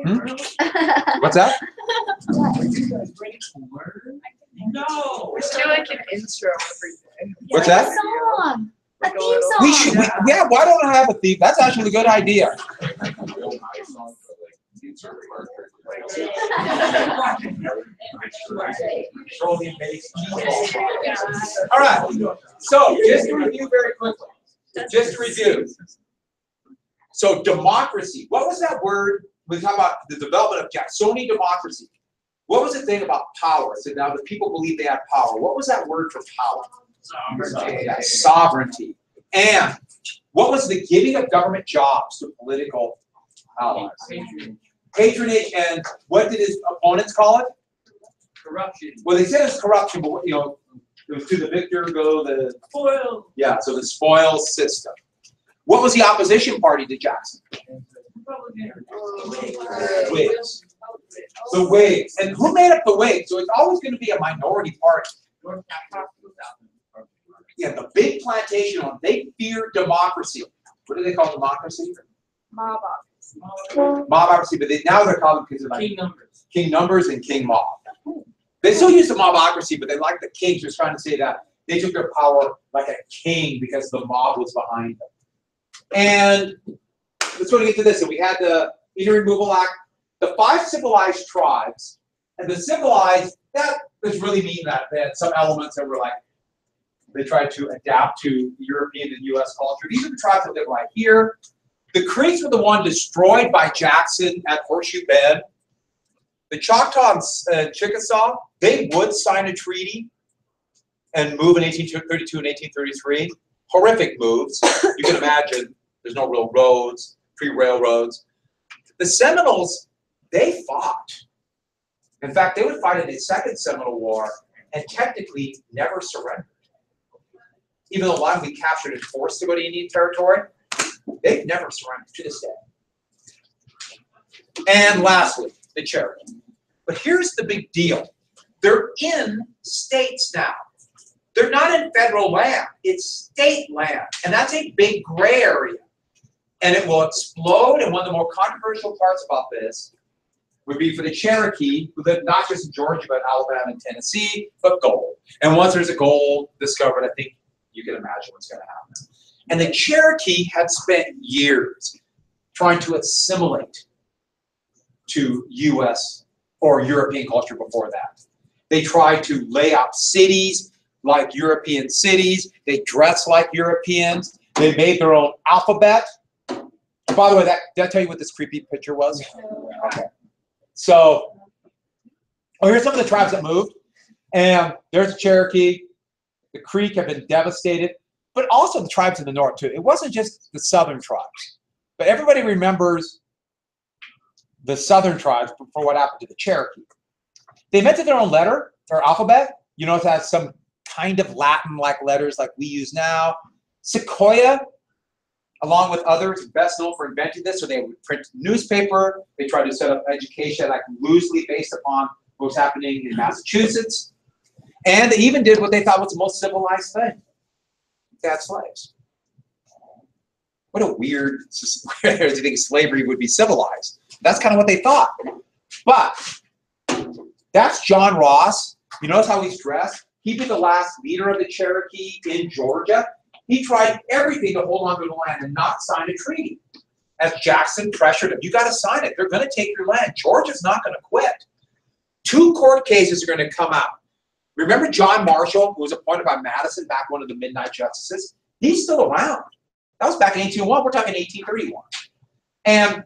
Hmm? What's that? No. We should do like an intro every day. What's that? Song. A Like a theme little- song. We should. Yeah. Why don't I have a theme? That's actually a good idea. Petroleum-based cheese balls. All right. So just to review very quickly. Just to review. So democracy. What was that word? We talk about the development of Jacksonian democracy. What was the thing about power? So now the people believe they have power. What was that word for power? Sovereignty. Yeah, sovereignty. And what was the giving of government jobs to political allies? Patronage. And what did his opponents call it? Corruption. Well, they said it's corruption, but you know, it was to the victor go the Spoil. yeah. So the spoils system. What was the opposition party to Jackson? Whigs. The Whigs. And who made up the Whigs? So it's always going to be a minority party. Yeah, the big plantation owners, they feared democracy. What do they call democracy? Mob Mobocracy, but now they're called because of like King numbers. King Numbers and King Mob. They still use the mobocracy, but they like the kings. Just trying to say that they took their power like a king because the mob was behind them. And let's go to get to this. So we had the Indian Removal Act, the 5 civilized tribes, and the civilized, that does really mean that they had some elements that were like, they tried to adapt to European and US culture. These are the tribes that live right here. The Creeks were the one destroyed by Jackson at Horseshoe Bend. The Choctaw and Chickasaw, they would sign a treaty and move in 1832 and 1833. Horrific moves. You can imagine there's no real roads, pre-railroads. The Seminoles, they fought. In fact, they would fight in the Second Seminole War and technically never surrendered. Even though a lot of them we captured and forced to go to Indian Territory, they've never surrendered to this day. And lastly, the Cherokee. But here's the big deal. They're in states now. They're not in federal land. It's state land. And that's a big gray area. And it will explode. And one of the more controversial parts about this would be for the Cherokee, who live not just in Georgia, but Alabama and Tennessee, but gold. And once there's a gold discovered, I think you can imagine what's going to happen. And the Cherokee had spent years trying to assimilate to U.S. or European culture before that. They tried to lay out cities like European cities. They dressed like Europeans. They made their own alphabet. And by the way, did I tell you what this creepy picture was? Okay. So, here's some of the tribes that moved. And there's the Cherokee. The Creek have been devastated. But also the tribes in the north, too. It wasn't just the southern tribes. But everybody remembers the southern tribes for what happened to the Cherokee. They invented their own letter, or alphabet. You know, it has some kind of Latin-like letters like we use now. Sequoia, along with others, best known for inventing this. So they would print newspaper. They tried to set up education like loosely based upon what was happening in Massachusetts. And they even did what they thought was the most civilized thing. They had slaves. What a weird, where do you think slavery would be civilized? That's kind of what they thought. But that's John Ross. You notice how he's dressed? He'd be the last leader of the Cherokee in Georgia. He tried everything to hold on to the land and not sign a treaty. As Jackson pressured him, you got to sign it. They're going to take your land. Georgia's not going to quit. 2 court cases are going to come out. Remember John Marshall, who was appointed by Madison back, one of the midnight justices? He's still around. That was back in 1801. We're talking 1831. And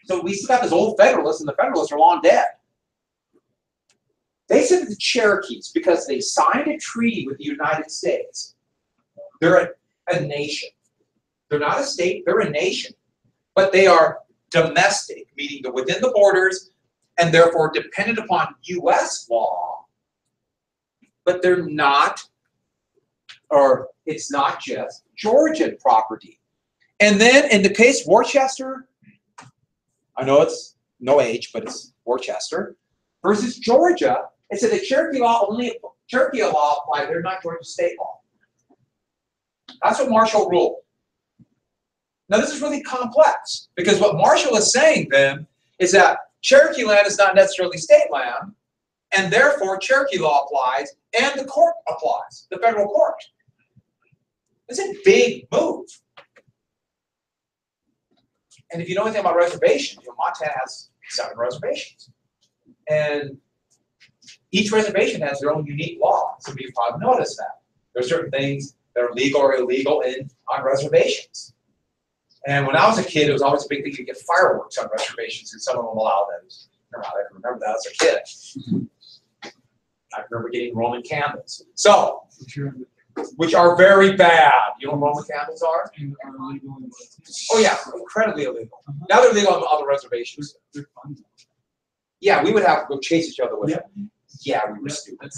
so we still got this old Federalists, and the Federalists are long dead. They said that the Cherokees, because they signed a treaty with the United States, they're a nation. They're not a state, they're a nation. But they are domestic, meaning they're within the borders, and therefore dependent upon U.S. law, but they're not, or it's not just Georgian property. And then in the case Worcester, I know it's no H, but it's Worcester, versus Georgia, it said that Cherokee law applied, they're not Georgia state law. That's what Marshall ruled. Now this is really complex because what Marshall is saying then is that Cherokee land is not necessarily state land, and therefore Cherokee law applies and the court applies, the federal court. It's a big move. And if you know anything about reservations, Montana has 7 reservations. And each reservation has their own unique law. Some of you probably noticed that. There are certain things that are legal or illegal on reservations. And when I was a kid, it was always a big thing to get fireworks on reservations, and some of them allowed those. I can remember that as a kid. I remember getting Roman candles. So, which are very bad. You know what Roman candles are? Oh yeah, incredibly illegal. Now they're legal on other reservations. Yeah, we would have to go chase each other with them. Yeah, we were stupid.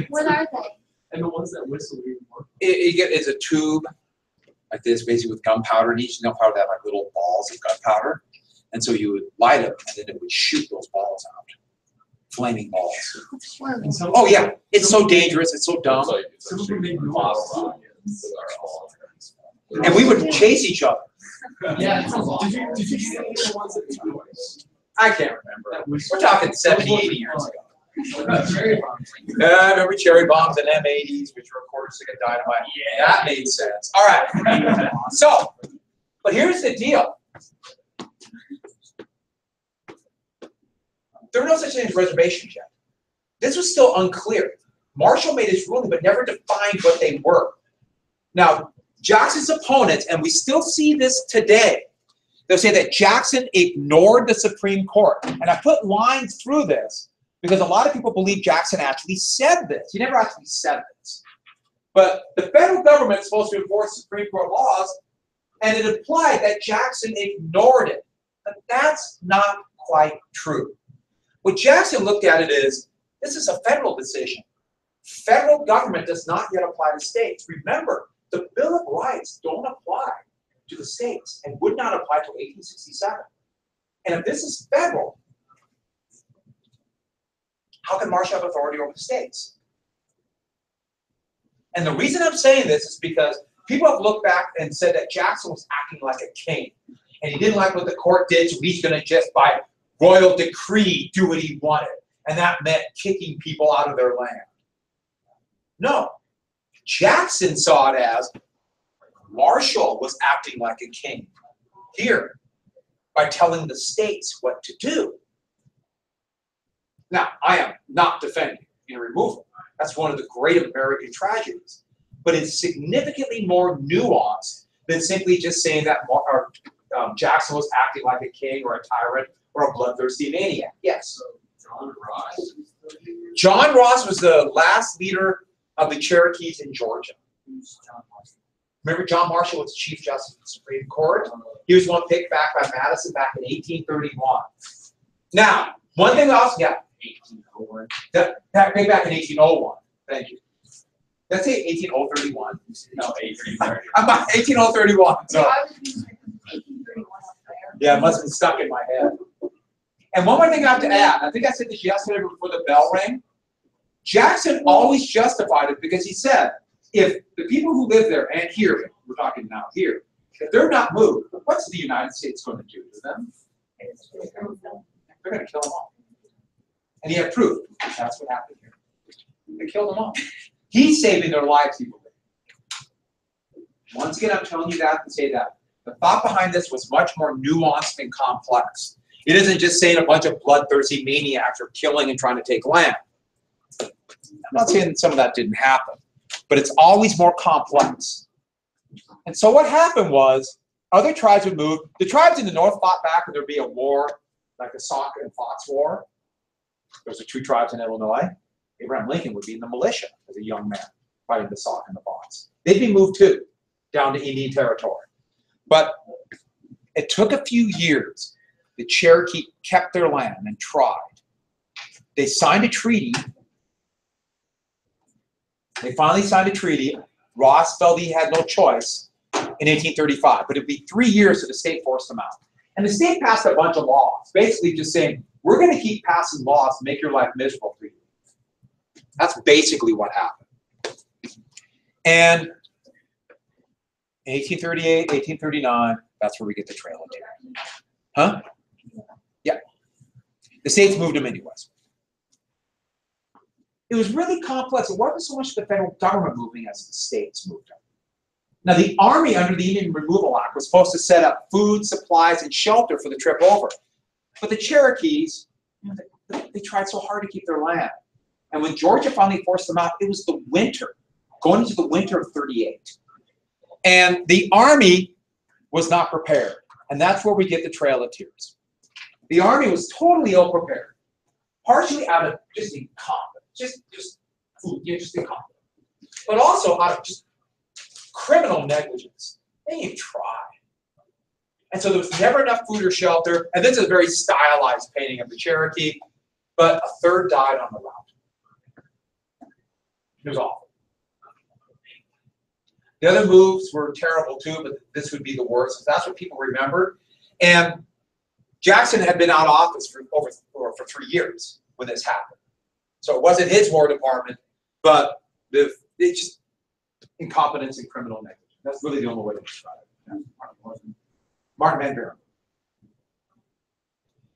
What are they? And the ones that whistle even more. It's a tube like this, basically with gunpowder, and each gunpowder had like little balls of gunpowder. And so you would light it, and then it would shoot those balls out. Flaming balls. That's horrible. Oh yeah, it's so dangerous, it's so dumb. Some of them make noise. And we would chase each other. Yeah, did you see the ones that make noise? I can't remember. We're talking 70, 80 years ago. Cherry bombs. I remember cherry bombs and M80s, which were a quarter stick of dynamite. Yeah, that made sense. All right. So, but here's the deal. There were no such thing as reservations yet. This was still unclear. Marshall made his ruling, but never defined what they were. Now, Jackson's opponents, and we still see this today, they'll say that Jackson ignored the Supreme Court. And I put lines through this because a lot of people believe Jackson actually said this. He never actually said this. But the federal government is supposed to enforce Supreme Court laws, and it implied that Jackson ignored it. But that's not quite true. What Jackson looked at it is, this is a federal decision. Federal government does not yet apply to states. Remember, the Bill of Rights don't apply to the states and would not apply till 1867. And if this is federal, how can Marshall have authority over the states? And the reason I'm saying this is because people have looked back and said that Jackson was acting like a king. And he didn't like what the court did, so he's going to just, by royal decree, do what he wanted. And that meant kicking people out of their land. No. Jackson saw it as Marshall was acting like a king here by telling the states what to do. Now, I am not defending in removal. That's one of the great American tragedies. But it's significantly more nuanced than simply just saying that Jackson was acting like a king or a tyrant or a bloodthirsty maniac. Yes. John Ross. John Ross was the last leader of the Cherokees in Georgia. Remember, John Marshall was Chief Justice of the Supreme Court? He was one picked back by Madison back in 1831. Now, one thing else, yeah, 1801. That came back in 1801. Thank you. Let's say 18031. No, 1831. I'm about 18031. So. I was using 1831 up there. Yeah, it must have been stuck in my head. And one more thing I have to add. I think I said this yesterday before the bell rang. Jackson always justified it because he said, if the people who live there and here, we're talking now here, if they're not moved, what's the United States going to do to them? They're going to kill them all. And he had proof. That's what happened here. They killed them all. He's saving their lives, he believed. Once again, I'm telling you that to say that the thought behind this was much more nuanced and complex. It isn't just saying a bunch of bloodthirsty maniacs are killing and trying to take land. I'm not saying some of that didn't happen, but it's always more complex. And so what happened was other tribes would move. The tribes in the north fought back and there'd be a war, like the Sauk and Fox War. Those are 2 tribes in Illinois. Abraham Lincoln would be in the militia as a young man fighting the Sauk and the Fox. They'd be moved too, down to Indian Territory. But it took a few years. The Cherokee kept their land and tried. They signed a treaty. They finally signed a treaty. Ross felt he had no choice in 1835, but it'd be 3 years till the state forced them out. And the state passed a bunch of laws, basically just saying, we're going to keep passing laws to make your life miserable for you. That's basically what happened. And In 1838, 1839, that's where we get the Trail of Tears. Huh? Yeah. The states moved them anyways. It was really complex. It wasn't so much the federal government moving as the states moved them. Now, the Army, under the Indian Removal Act, was supposed to set up food, supplies, and shelter for the trip over. But the Cherokees, they tried so hard to keep their land. And when Georgia finally forced them out, it was the winter, going into the winter of 38. And the Army was not prepared. And that's where we get the Trail of Tears. The Army was totally ill-prepared, partially out of just incompetence, just incompetence, but also out of just criminal negligence. They didn't try. And so there was never enough food or shelter. And this is a very stylized painting of the Cherokee, but a third died on the route. It was awful. The other moves were terrible too, but this would be the worst. That's what people remembered. And Jackson had been out of office for 3 years when this happened. So it wasn't his War Department, but it's just incompetence and criminal negligence. That's really the only way to describe it. Martin Van Buren.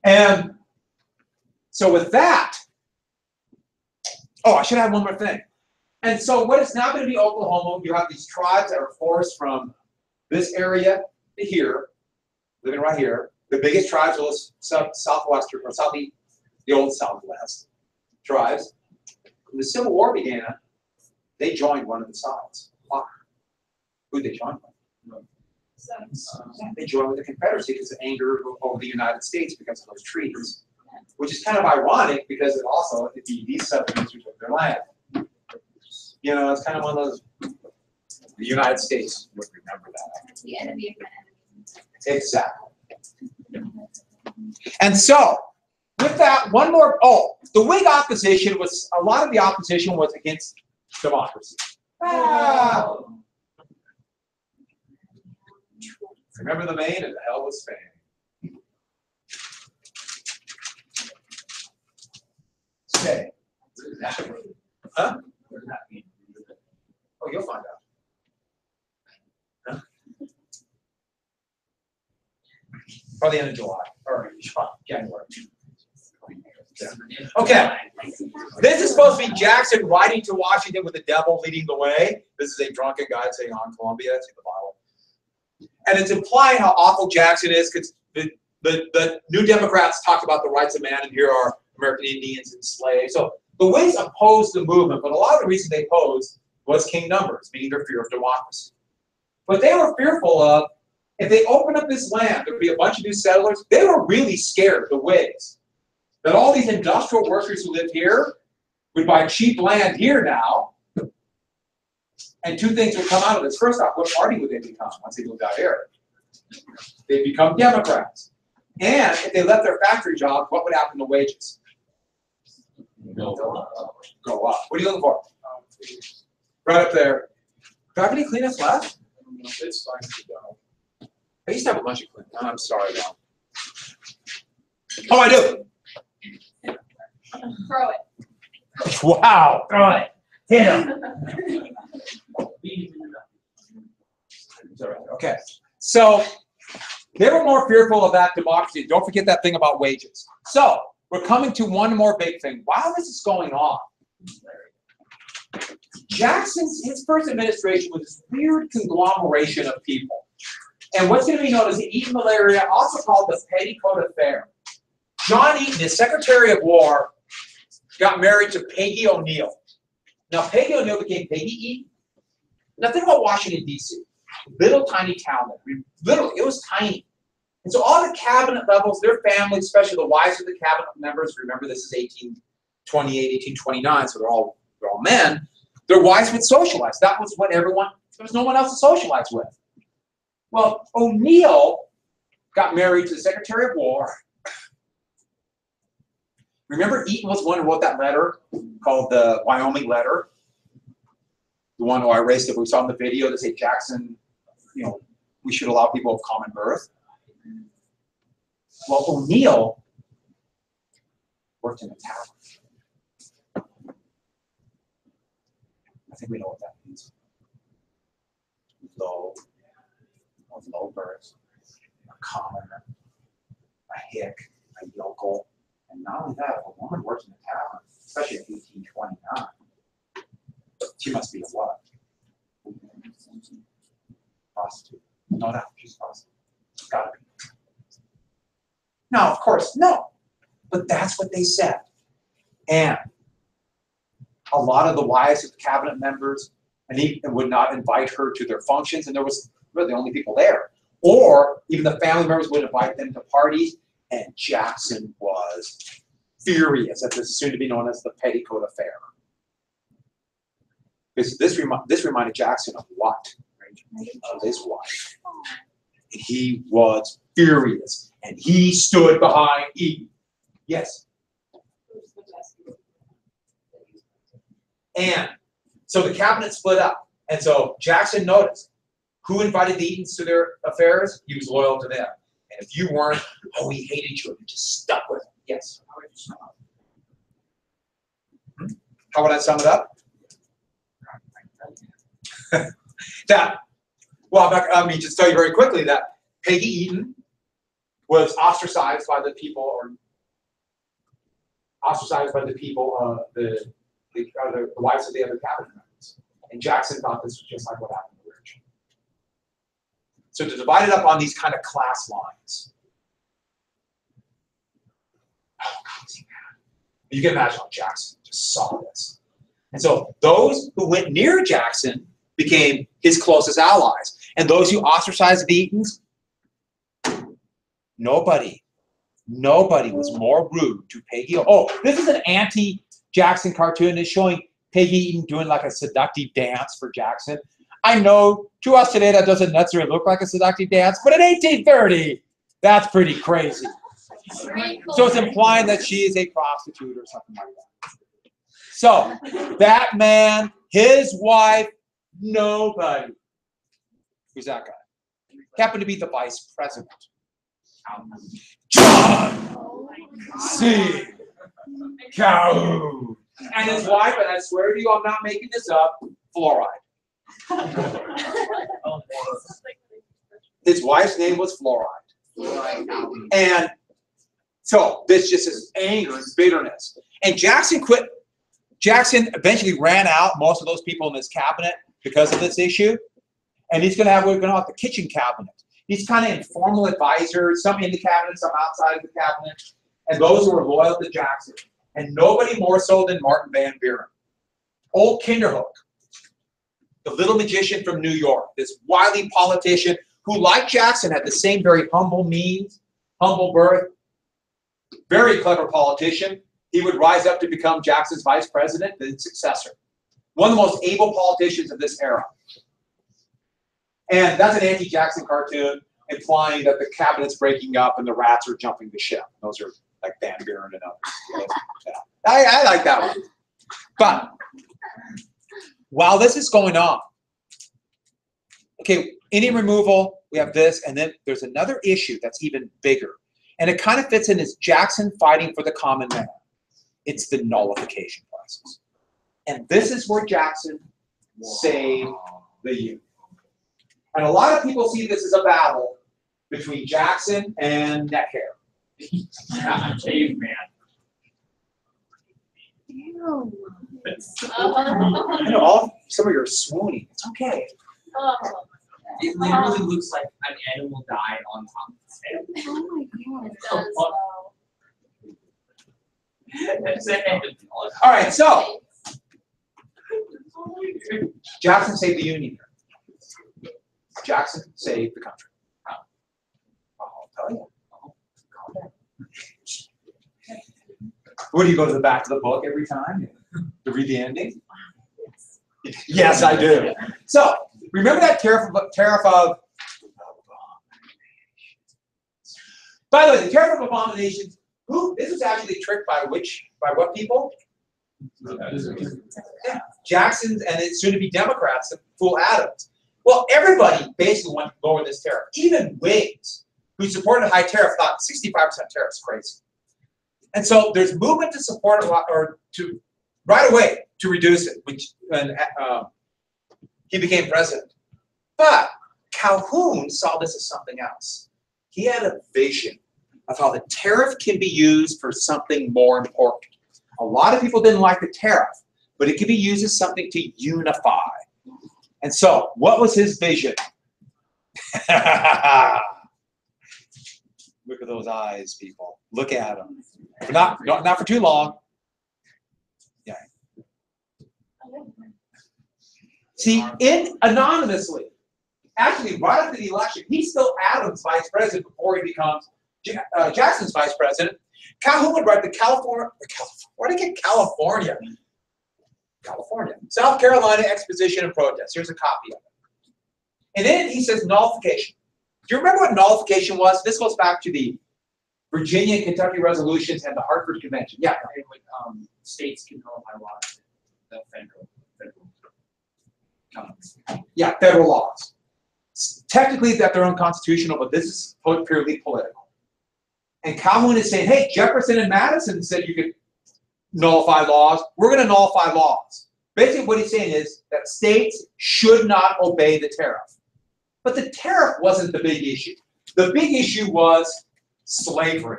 And so with that, I should add one more thing. And so what is now going to be Oklahoma, you have these tribes that are forced from this area to here, living right here. The biggest tribes are southwestern or southeast, the old Southwest tribes. When the Civil War began, they joined one of the sides. Why? Who did they join with? They joined with the Confederacy because of anger over the United States because of those treaties, which is kind of ironic because it also these Southerners who took their land. You know, it's kind of one of those. The United States would remember that. The enemy of my enemy. Exactly. And so, with that, one more. The Whig opposition was a lot of the opposition was against democracy. Remember the Maine and the hell was Spain. Stay. Huh? What does that mean? Oh, you'll find out. Huh? Probably the end of July or January. Yeah. Okay. This is supposed to be Jackson riding to Washington with the devil leading the way. This is a drunken guy saying on Columbia. It's in the Bible. And it's implying how awful Jackson is because the New Democrats talked about the rights of man, and here are American Indians and slaves. So the Whigs opposed the movement, but a lot of the reason they opposed was king numbers, meaning their fear of democracy. But they were fearful of, if they open up this land, there'd be a bunch of new settlers. They were really scared, the Whigs, that all these industrial workers who lived here would buy cheap land here now, and two things would come out of this. First off, what party would they become once they moved out here? They'd become Democrats. And if they left their factory jobs, what would happen to wages? Go up. What are you looking for? Right up there. Do I have any Kleenex left? It's fine to go. I used to have a bunch of Kleenex. I'm sorry, though. Oh, I do. Throw it. Wow. Throw it. Hit him. Okay. So they were more fearful of that democracy. Don't forget that thing about wages. So we're coming to one more big thing. While this is going on, his first administration was this weird conglomeration of people. And what's going to be known as the Eaton malaria, also called the Petticoat Affair. John Eaton, his Secretary of War, got married to Peggy O'Neill. Now, Peggy O'Neill became Peggy Eaton. Now, think about Washington, D.C. Little tiny town. Literally, it was tiny. And so all the cabinet levels, their families, especially the wives of the cabinet members, remember this is 1828, 1829, so they're all men. Their wives would socialize. That was what there was no one else to socialize with. Well, O'Neill got married to the Secretary of War. Remember Eaton was the one who wrote that letter called the Wyoming letter? The one who I erased it, we saw in the video that say Jackson, we should allow people of common birth. Well, O'Neill worked in a tavern. I think we know what that means. Low with loafers, a commoner, a hick, a yokel, and not only that, if a woman works in a tavern, especially in 1829, she must be a what? Prostitute. No, she's a prostitute. She's gotta be. Now, of course, no. But that's what they said. And a lot of the wives of the cabinet members and even would not invite her to their functions, and there was really the only people there. Or even the family members would invite them to parties, and Jackson was furious at this soon-to-be known as the Petticoat Affair. This reminded Jackson of what? Of his wife. And he was furious, and he stood behind Eden. Yes. And so the cabinet split up, and so Jackson noticed who invited the Edens to their affairs. He was loyal to them, and if you weren't, oh, he hated you. He just stuck with him. Yes. How would I sum it up? Just tell you very quickly that Peggy Eden was ostracized by the people, the wives of the other cabinet members. And Jackson thought this was just like what happened to Rich. So to divide it up on these kind of class lines. You can imagine how Jackson just saw this. And so those who went near Jackson became his closest allies. And those who ostracized the Edens, nobody was more rude to Peggy. Oh, this is an anti-Jackson cartoon. It's showing Peggy Eden doing like a seductive dance for Jackson. I know to us today that doesn't necessarily look like a seductive dance, but in 1830, that's pretty crazy. So it's implying that she is a prostitute or something like that. So that man, his wife, nobody. Who's that guy? Happened to be the vice president. John C. Calhoun. And his wife, and I swear to you, I'm not making this up, fluoride. His wife's name was Fluoride. And so this just is anger and bitterness. And Jackson quit. Jackson eventually ran out most of those people in his cabinet because of this issue. And he's going to have what we're going to call the kitchen cabinet. He's kind of informal advisors, some in the cabinet, some outside of the cabinet, and those who were loyal to Jackson. And nobody more so than Martin Van Buren. Old Kinderhook, the little magician from New York, this wily politician who, like Jackson, had the same very humble means, humble birth, very clever politician. He would rise up to become Jackson's vice president, then successor. One of the most able politicians of this era. And that's an anti-Jackson cartoon implying that the cabinet's breaking up and the rats are jumping the ship. Those are like Van Buren and others. Yeah. I like that one. But while this is going on, okay, Indian removal, we have this, and then there's another issue that's even bigger. And it kind of fits in as Jackson fighting for the common man. It's the nullification crisis. And this is where Jackson saved the Union. And a lot of people see this as a battle between Jackson and neck hair. Caveman. Ew. I know some of you are swooning. It's okay. It literally looks like an animal died on top of the stand. Oh my god. It does, though. That's it. All right, so Jackson saved the Union. Jackson saved the country. I'll tell you. What, do you go to the back of the book every time to read the ending? Yes, I do. So, remember that tariff of by the way, the tariff of abominations, this was actually tricked by what people? Yeah, Jackson's and it's soon to be Democrats that fool Adams. Well, everybody basically wanted to lower this tariff. Even Whigs, who supported high tariff, thought 65% tariff is crazy. And so there's movement to support it, or to right away to reduce it, when he became president. But Calhoun saw this as something else. He had a vision of how the tariff can be used for something more important. A lot of people didn't like the tariff, but it could be used as something to unify. And so, what was his vision? Look at those eyes, people. Look at them. Not for too long. Yeah. See, anonymously, actually, right after the election, he's still Adams' vice president before he becomes Jackson's vice president. Calhoun would write the California, South Carolina Exposition and Protest. Here's a copy of it. And then he says nullification. Do you remember what nullification was? This goes back to the Virginia and Kentucky resolutions and the Hartford Convention. Yeah. States can nullify laws. The federal. Yeah, federal laws. Technically, that they're unconstitutional, but this is purely political. And Calhoun is saying, hey, Jefferson and Madison said you could nullify laws. We're going to nullify laws. Basically, what he's saying is that states should not obey the tariff. But the tariff wasn't the big issue. The big issue was slavery.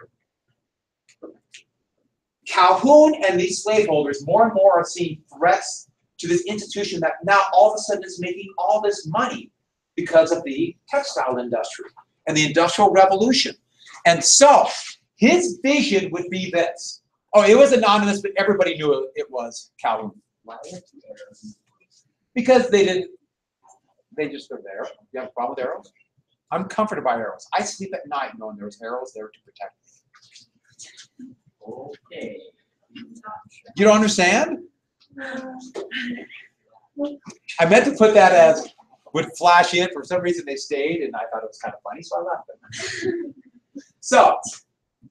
Calhoun and these slaveholders more and more are seeing threats to this institution that now all of a sudden is making all this money because of the textile industry and the Industrial Revolution. And so his vision would be this. Oh, it was anonymous, but everybody knew it was Calhoun. Because they just are there. You have a problem with arrows? I'm comforted by arrows. I sleep at night knowing there's arrows there to protect me. Okay. You don't understand? I meant to put that as would flash in. For some reason they stayed, and I thought it was kind of funny, so I left it. So,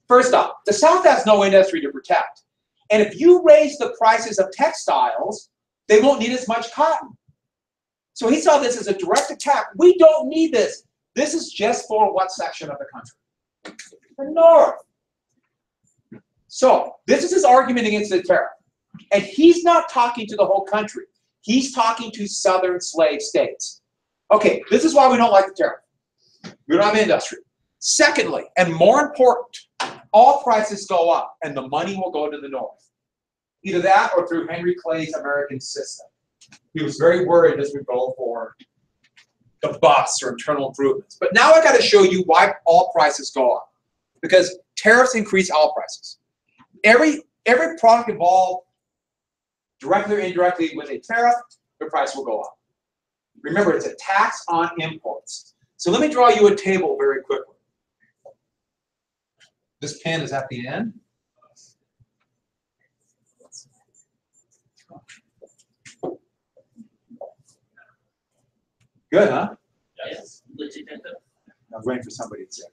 first off, the South has no industry to protect. And if you raise the prices of textiles, they won't need as much cotton. So he saw this as a direct attack. We don't need this. This is just for what section of the country? The North. So this is his argument against the tariff. And he's not talking to the whole country. He's talking to southern slave states. Okay, this is why we don't like the tariff. We don't have industry. Secondly, and more important, all prices go up and the money will go to the North. Either that or through Henry Clay's American system. He was very worried this would go for the bus or internal improvements. But now I got to show you why all prices go up. Because tariffs increase all prices. Every product involved, directly or indirectly, with a tariff, the price will go up. Remember, it's a tax on imports. So let me draw you a table very quickly. This pen is at the end. Good, huh? Yes. I'm waiting for somebody to say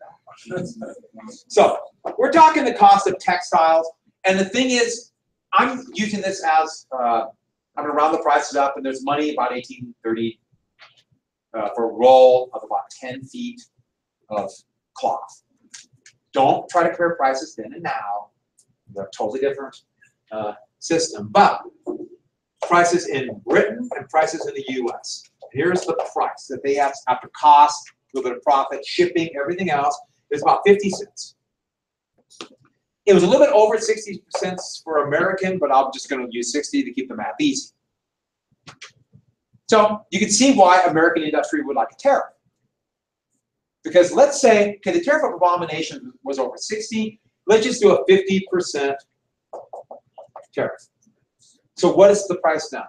that. So we're talking the cost of textiles, and the thing is, I'm using this as I'm going to round the prices up, and there's money about $18.30 for a roll of about 10 feet of cloth. Don't try to compare prices then and now. They're a totally different system. But prices in Britain and prices in the U.S. Here's the price that they have after cost, a little bit of profit, shipping, everything else. It's about 50 cents. It was a little bit over 60 cents for American, but I'm just going to use 60 to keep the math easy. So you can see why American industry would like a tariff. Because let's say, okay, the tariff of abomination was over 60. Let's just do a 50% tariff. So what is the price now?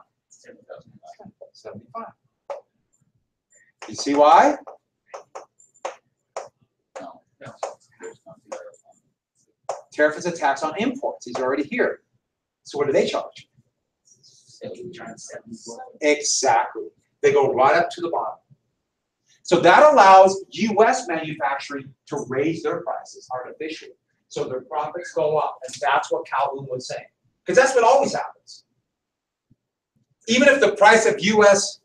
75. You see why? No. Tariff is a tax on imports. He's already here. So what do they charge? Exactly. They go right up to the bottom. So that allows U.S. manufacturing to raise their prices artificially. So their profits go up. And that's what Calhoun was saying. Because that's what always happens. Even if the price of U.S.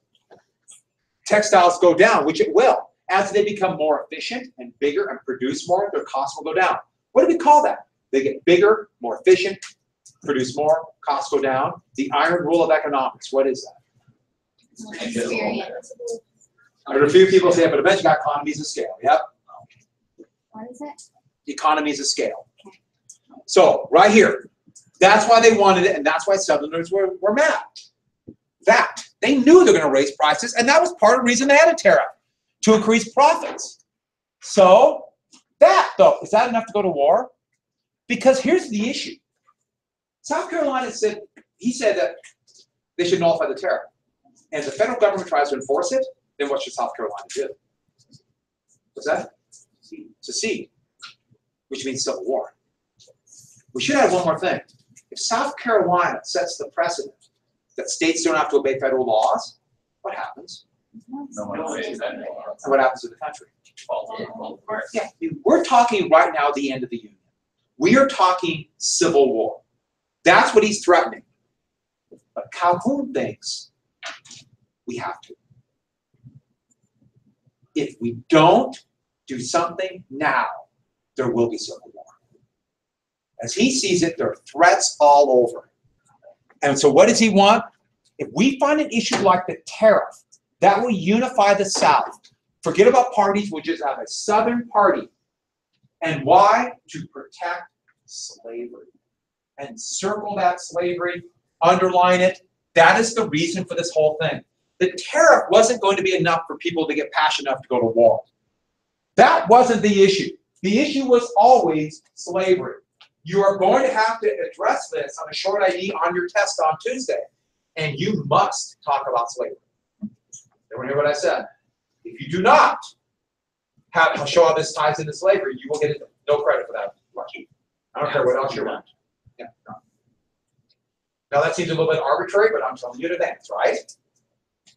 textiles go down, which it will, as they become more efficient and bigger and produce more, their costs will go down. What do we call that? They get bigger, more efficient, produce more, costs go down. The iron rule of economics, what is that? Experience. There are a few people say it, but eventually got economies of scale. Yep. What is it? Economies of scale. So right here, that's why they wanted it, and that's why Southerners were mad. That they knew they're going to raise prices, and that was part of the reason they had a tariff, to increase profits. So that though, is that enough to go to war? Because here's the issue. South Carolina said, he said that they should nullify the tariff. And if the federal government tries to enforce it, then what should South Carolina do? What's that? Secede, which means civil war. We should add one more thing. If South Carolina sets the precedent that states don't have to obey federal laws, what happens? No one obeys that anymore. And what happens to the country? Well, Yeah, I mean, we're talking right now the end of the Union. We are talking civil war. That's what he's threatening. But Calhoun thinks we have to. If we don't do something now, there will be civil war. As he sees it, there are threats all over. And so what does he want? If we find an issue like the tariff, that will unify the South. Forget about parties, we'll just have a Southern party. And why? To protect slavery. And circle that slavery, underline it. That is the reason for this whole thing. The tariff wasn't going to be enough for people to get passionate enough to go to war. That wasn't the issue. The issue was always slavery. You are going to have to address this on a short ID on your test on Tuesday. And you must talk about slavery. Everyone hear what I said? If you do not show how this ties into slavery, you will get no credit for that question. I don't care what else you want. Yeah, no. Now that seems a little bit arbitrary, but I'm telling you in advance, right?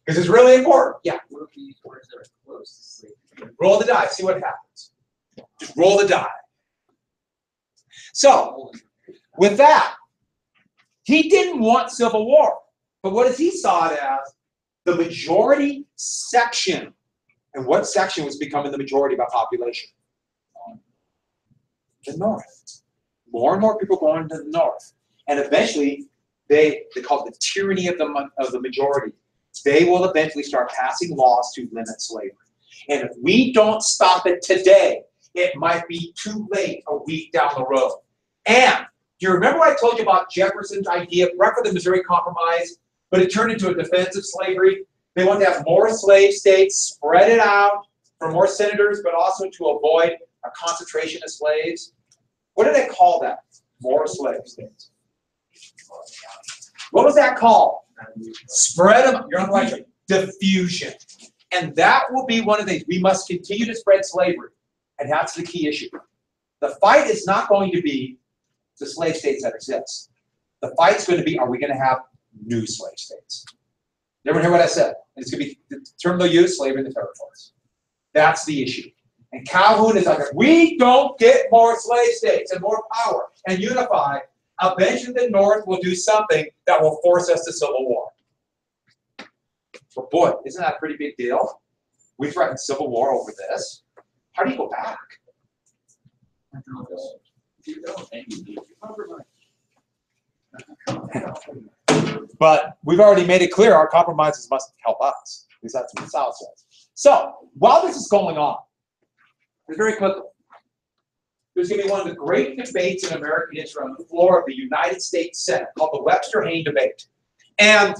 Because it's really important. Yeah. What if we use words that are close to slavery? Roll the die, see what happens. Just roll the die. So, with that, he didn't want civil war. But what does he saw it as? The majority section. And what section was becoming the majority by population? The North. More and more people going to the North. And eventually, they call it the tyranny of the majority. They will eventually start passing laws to limit slavery. And if we don't stop it today, it might be too late a week down the road. And do you remember I told you about Jefferson's idea, right for the Missouri Compromise, but it turned into a defense of slavery? They wanted to have more slave states, spread it out for more senators, but also to avoid a concentration of slaves. What did they call that? More slave states. What was that called? Spread them. You're on the right track. Diffusion. And that will be one of the things. We must continue to spread slavery. And that's the key issue. The fight is not going to be the slave states that exist. The fight's going to be, are we going to have new slave states? Everyone hear what I said? It's going to be the term they'll use, slavery in the territories. That's the issue. And Calhoun is like, if we don't get more slave states and more power and unify, eventually the North will do something that will force us to civil war. But boy, isn't that a pretty big deal? We threatened civil war over this. How do you go back? But we've already made it clear our compromises must help us. At least that's what the South says. So while this is going on, very quickly, there's going to be one of the great debates in American history on the floor of the United States Senate called the Webster-Hayne debate. And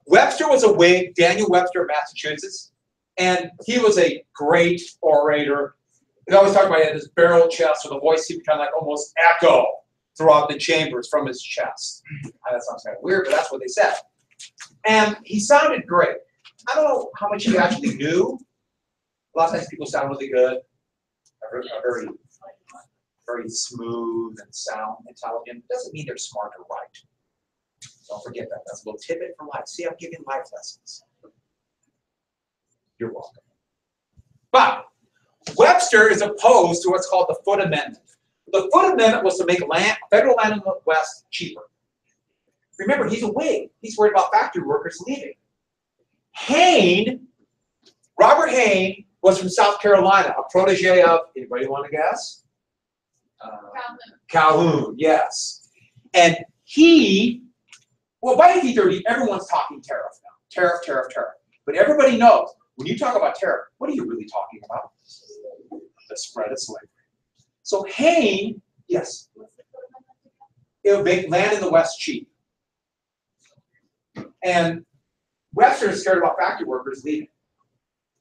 Webster was a Whig, Daniel Webster of Massachusetts, and he was a great orator. He always talked about he had this barrel chest with a voice seemed to kind of like almost echo throughout the chambers from his chest. That sounds kind of weird, but that's what they said. And he sounded great. I don't know how much he actually knew. A lot of times people sound really good, very, very smooth and sound, intelligent. It doesn't mean they're smart or right. Don't forget that. That's a little tidbit for life. See, I'm giving life lessons. You're welcome. But Webster is opposed to what's called the Foote Amendment. The Foote Amendment was to make federal land in the West cheaper. Remember, he's a Whig. He's worried about factory workers leaving. Hayne, Robert Hayne, was from South Carolina, a protege of, anybody want to guess? Calhoun, yes. And he, well, by 1830, everyone's talking tariff now. Tariff, tariff, tariff. But everybody knows when you talk about tariff, what are you really talking about? The spread of slavery. So Hayne, yes, it would make land in the West cheap. And Webster is scared about factory workers leaving.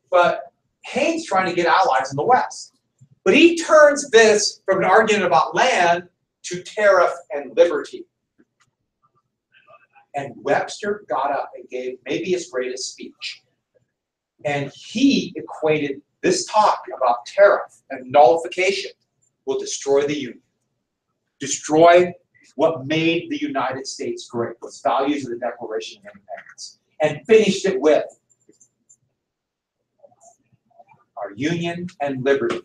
But Hayne's trying to get allies in the West. But he turns this from an argument about land to tariff and liberty. And Webster got up and gave maybe his greatest speech. And he equated this talk about tariff and nullification will destroy the Union. Destroy what made the United States great, was values of the Declaration of Independence. And finished it with our Union and liberty,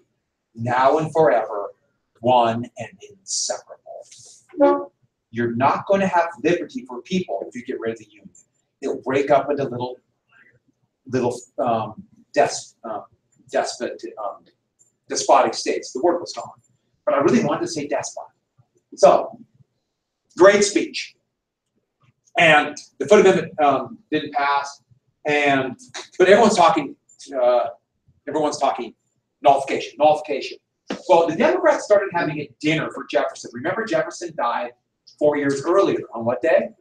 now and forever, one and inseparable. You're not going to have liberty for people if you get rid of the Union. It'll break up into little despotic states. The word was gone. But I really wanted to say despot. So, great speech. And the Foot Amendment didn't pass, but everyone's talking nullification, nullification. Well, the Democrats started having a dinner for Jefferson. Remember, Jefferson died 4 years earlier. On what day?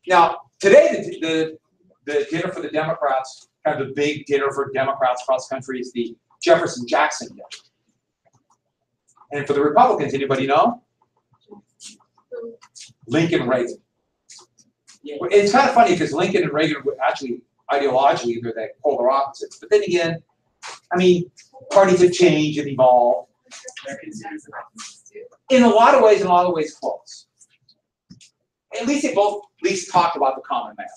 Now, today, the dinner for the Democrats, kind of the big dinner for Democrats across the country, is the Jefferson-Jackson dinner. And for the Republicans, anybody know? Lincoln Reagan. It's kind of funny because Lincoln and Reagan were actually ideologically they're polar opposites. But then again, I mean, parties have changed and evolved. In a lot of ways close. At least they both talked about the common man.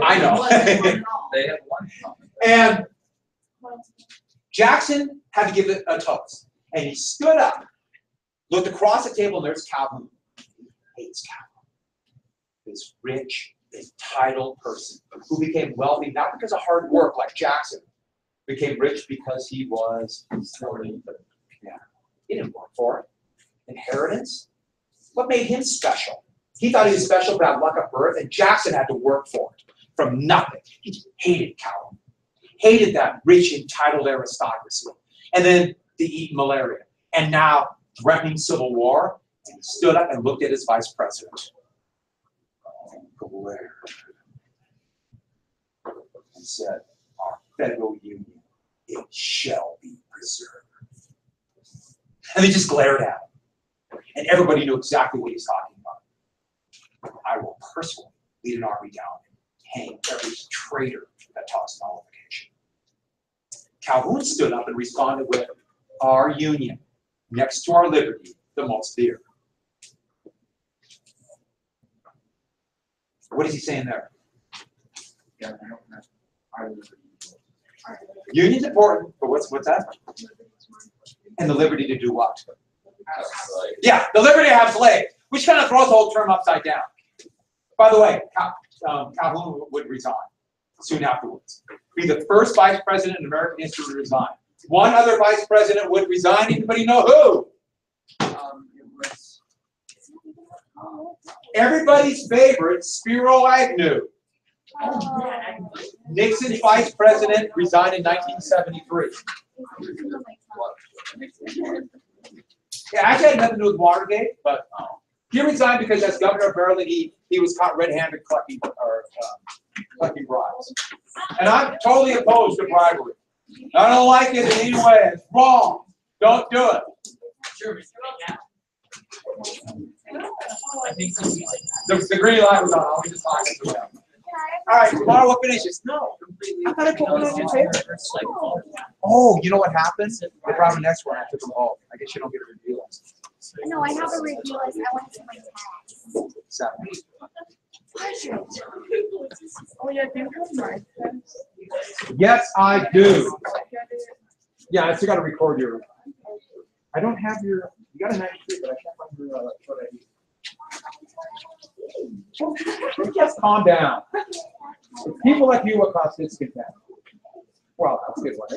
I know. They have one common. And Jackson had to give it a toast. And he stood up, looked across the table, and there's Calhoun. He hates Calhoun. This rich, entitled person who became wealthy not because of hard work like Jackson, became rich because he was yeah. He didn't work for it. Inheritance? What made him special? He thought he was special by luck of birth, and Jackson had to work for it from nothing. He just hated Calhoun. Hated that rich, entitled aristocracy. And then to eat malaria. And now threatening civil war, and he stood up and looked at his vice president. Glared. And said, our federal union, it shall be preserved. And they just glared at him. And everybody knew exactly what he's talking about. I will personally lead an army down and hang every traitor that talks nullification. Calhoun stood up and responded with, our union, next to our liberty, the most dear. What is he saying there? Yeah, I don't know. Our liberty. Union's important, but what's that? And the liberty to do what? Yeah, the liberty to have slaves, which kind of throws the whole term upside down. By the way, Calhoun would resign soon afterwards. Be the first vice president in American history to resign. One other vice president would resign. Anybody know who? It was Everybody's favorite, Spiro Agnew. Nixon's vice president resigned in 1973. Yeah, actually had nothing to do with Watergate, but he resigned because as governor of Maryland, he was caught red-handed collecting bribes. And I'm totally opposed to bribery. I don't like it in any way. It's wrong. Don't do it. Sure, The green light was on. I'll be just talking to him. All right, tomorrow we'll finish this. No, I thought I put one on your table. Oh, you know what happened? They brought the next one. I took them all. I guess you don't get a review list. No, I have a review list. I want to see my tags. 7. Oh, yeah, do you have mine? Yes, I do. Yeah, I still got to record your. I don't have your. You got a 93, but I can't find your photo ID. Just calm down. It's people like you what cause discontent. Well, that's a good one.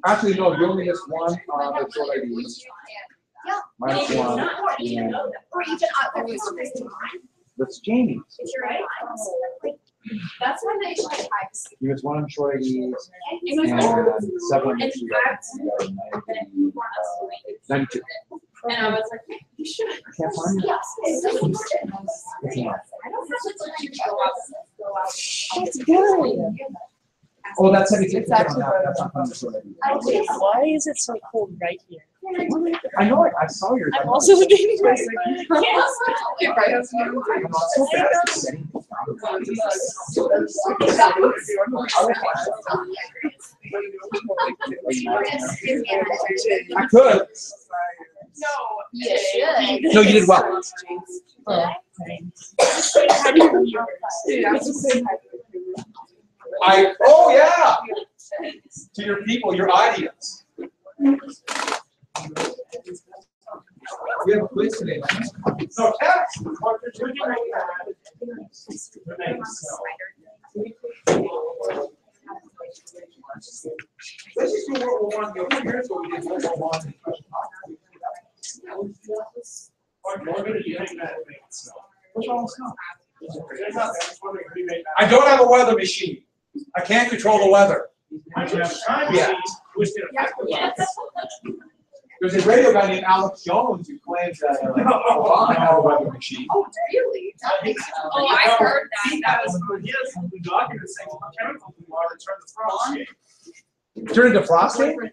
Actually, no, you only missed one on the short IDs. Yeah. Minus one. And Or even others. that's Jamie's. If you're right. That's when they should. You missed one on short IDs and 7 on the two guys. 92. And I was like, you should. I can't find it. Yes. It's not. I don't have to let you go out. That's good. Oh, that's 76. It's actually That's not on the short ID. Wait, why is it so cold right here? I know it. I saw yours. I'm also looking at my I'm not so bad at setting things down. I could. No. You should. No, you did well. Oh, thanks. How do you Oh yeah. To your people, your audience. We have a quiz today. No test. Let's just do World War I. 2 years ago we did World War I. What's wrong with snow? I don't have a weather machine. I can't control the weather. Yeah. There's a radio guy named Alex Jones who claims that Obama had a weather machine. Oh, really? Oh, I heard that. That was. Turn into frosting?